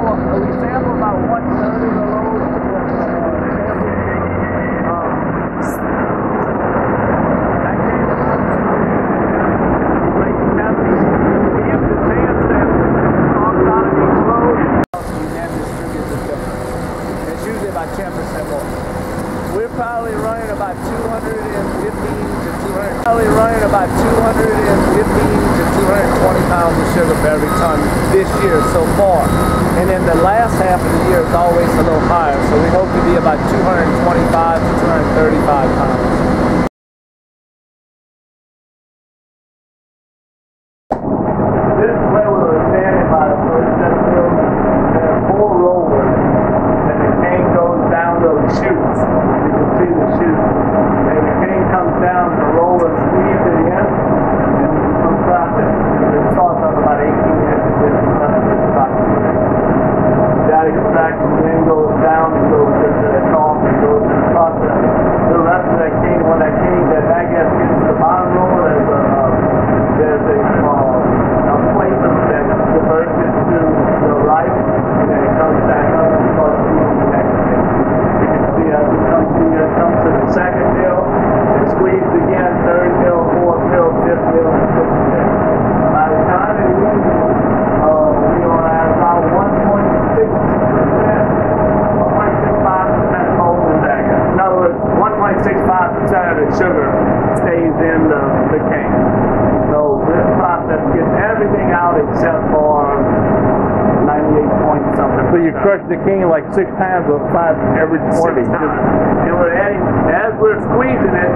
sample about 1/3 of the load. That came from late 70s. We have the van sample on out of each load. We then distribute the sugar. It's usually about 10% more. We're probably running about 215 to 200. Probably running about 215 to 220 pounds of sugar for every ton this year so far. And then the last half of the year is always a little higher, so we hope to be about 225 to 235 pounds. This is where we were standing by the first set of mills. There are 4 rollers, and the cane goes down those chutes. You can see the chutes. And the cane comes down, and the roller squeezes it in, and some process. It starts up about 18 inches in that extraction then goes down and goes into the trough and goes into the process. The rest of that cane, when that gas gets to the bottom roller, there's a plate that diverts it to the right, and then it comes back up and starts feeding the next cane. You can see as it comes here, it comes to the second mill, it squeezes again, third mill, fourth mill, fifth mill, and sixth mill. By the time it leaves, we will have about 1.65% holding dagger. In other words, 1.65% of the sugar stays in the cane. So this process gets everything out except for 98 point something. So you crush the cane like 6 times or 5 every morning. And we're adding, as we're squeezing it,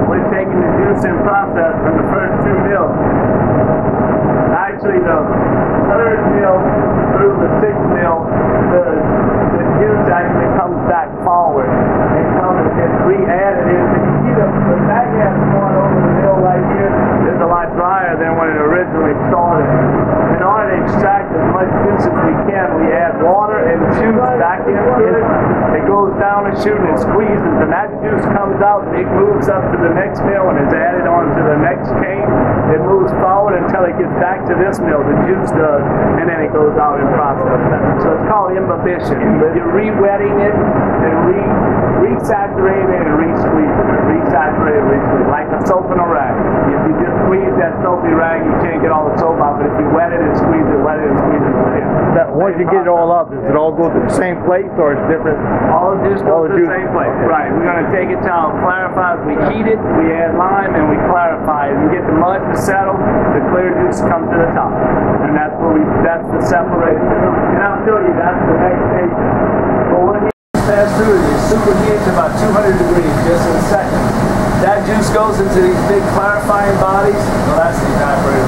we're taking the juice in process from the first 2 mills. Actually, the 3rd mill through the 6th mill, the juice actually comes back forward and comes and gets re-added in. You can see the back gas going over the mill right here is a lot drier than when it originally started. In order to extract as much juice as we can, we add water and juice back in. It goes down the chute and it squeezes, and that juice comes out and it moves up to the next mill and is added on to the next cane. It moves forward until it gets back to this mill, the juice does, and then it goes out and processes. So it's called imbibition. You're re-wetting it and re-saturating it and re-squeezing it. Re-saturate it, re-squeeze, like a soap in a rag. If you just squeeze that soapy rag, you can't get all the soap out, but if you wet it and squeeze it, wet it and squeeze it, Once you get it all up, does it all go to the same place or it's different? All the juice goes to the same place. Right. We're going to take it till it clarifies. We heat it, we add lime, and we clarify it. We get the mud to settle, the clear juice comes to the top. And that's the separation. And I'll show you, that's the next station. Well, when you pass through it, you superheat to about 200 degrees just in a second. That juice goes into these big clarifying bodies. Well, that's the evaporator.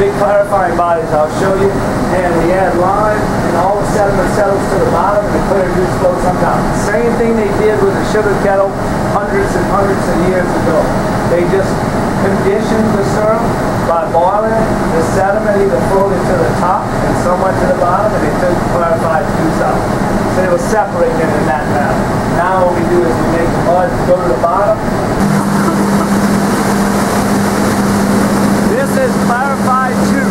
Big clarifying bodies, I'll show you. And we add lime, and all the sediment settles to the bottom, and the clear juice flows on top. Same thing they did with the sugar kettle hundreds and hundreds of years ago. They just conditioned the syrup by boiling it. The sediment either floated to the top and somewhat to the bottom, and they took the clarified juice out. So it was separated in that manner. Now what we do is we make the mud go to the bottom. This is clarified juice.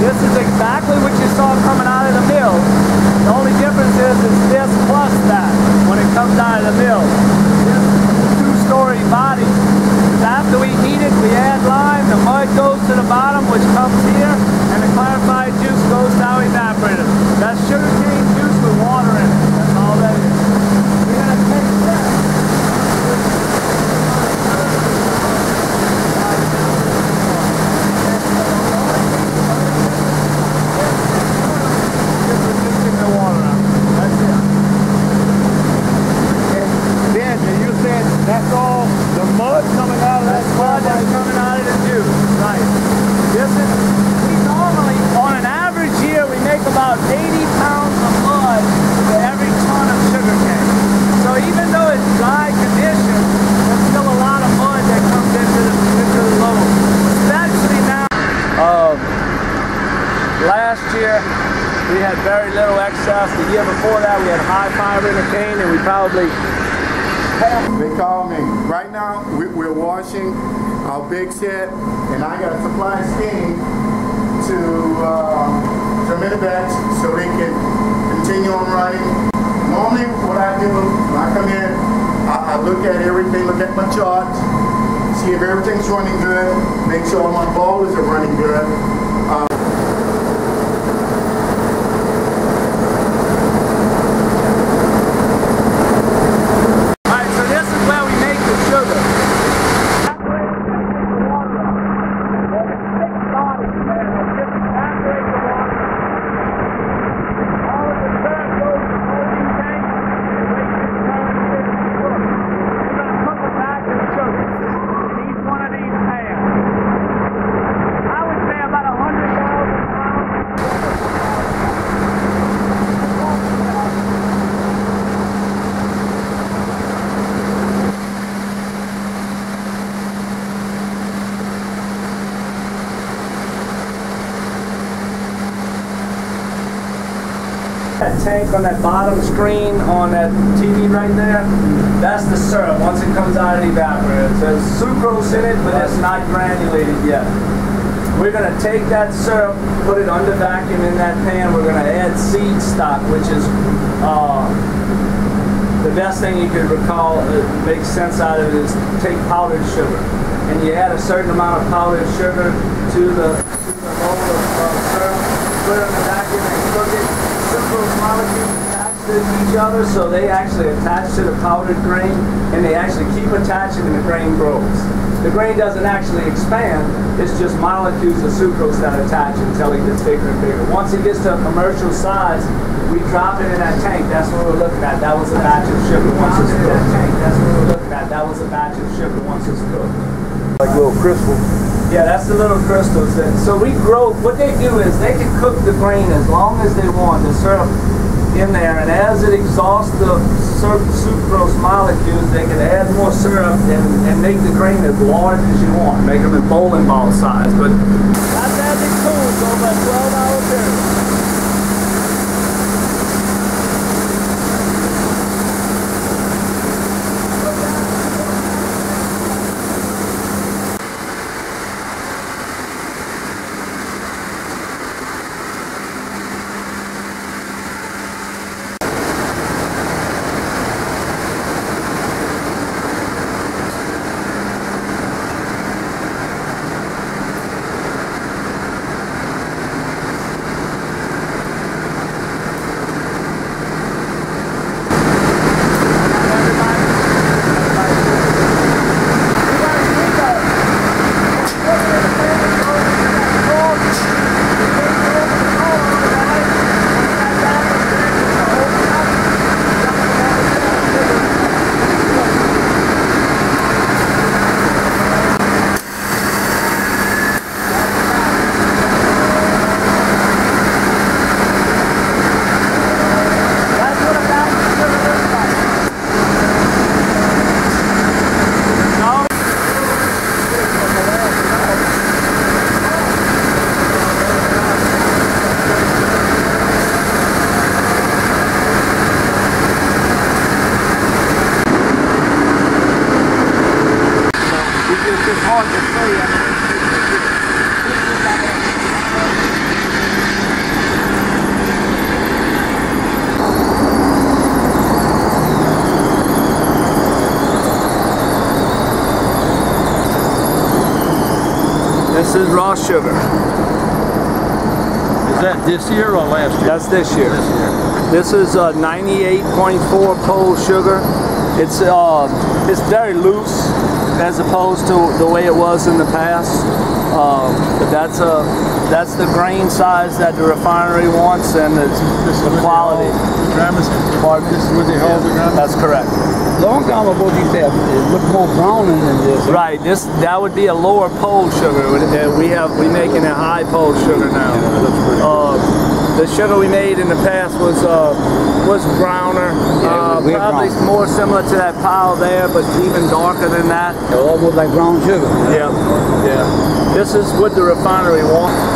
This is exactly what you saw coming out of the mill. The only difference is it's this plus that when it comes out of the mill. This is a 2-story body. After we heat it, we add lime, the mud goes to the bottom, which comes here, and the clarified juice goes down evaporated. That's sugarcane juice with water in it. That's all that is. We're going to take that. That's all the mud coming out of that mud that's coming out of the juice. Right. This is, we normally, on an average year, we make about 80 pounds of mud for every ton of sugarcane. So even though it's dry conditions, there's still a lot of mud that comes into the load. Especially now. Last year, we had very little excess. The year before that, we had high fiber in the cane, and we probably They call me. Right now, we're washing our big set, and I got to supply steam to Thermidabats so they can continue on running. Normally, what I do when I come in, I look at everything, look at my charts, see if everything's running good, make sure all my bowlers are running good. That tank on that bottom screen on that TV right there, that's the syrup once it comes out of the evaporator. There's sucrose in it, but it's not granulated yet. We're going to take that syrup, put it under vacuum in that pan. We're going to add seed stock, which is the best thing you could recall, make sense out of it, is take powdered sugar. And you add a certain amount of powdered sugar to the bowl of syrup, put it in the vacuum and cook it. Sucrose molecules attach to each other, so they actually attach to the powdered grain, and they actually keep attaching and the grain grows. The grain doesn't actually expand, it's just molecules of sucrose that attach until it gets bigger and bigger. Once it gets to a commercial size, we drop it in that tank. That's what we're looking at. That was a batch of sugar once it's cooked. That's what we're looking at. That was a batch of sugar once it's cooked. Like little crystals. Yeah, that's the little crystals. So we grow, what they do is they can cook the grain as long as they want, the syrup in there, and as it exhausts the sucrose molecules, they can add more syrup and make the grain as large as you want, make them in bowling ball size. But that's as it cools over a 12-hour period. This is raw sugar. Is that this year or last year? That's this year. This is 98.4 pole sugar. It's very loose as opposed to the way it was in the past. But that's the grain size that the refinery wants, and it's the quality. Gramercy. This is what they hold the Gramercy? That's correct. Long time ago, you said it looked more browner than this. Right. That would be a lower pole sugar. We making a high pole sugar now. The sugar we made in the past was browner, probably more similar to that pile there, but even darker than that. Almost like brown sugar. Yeah, yeah. This is what the refinery wants.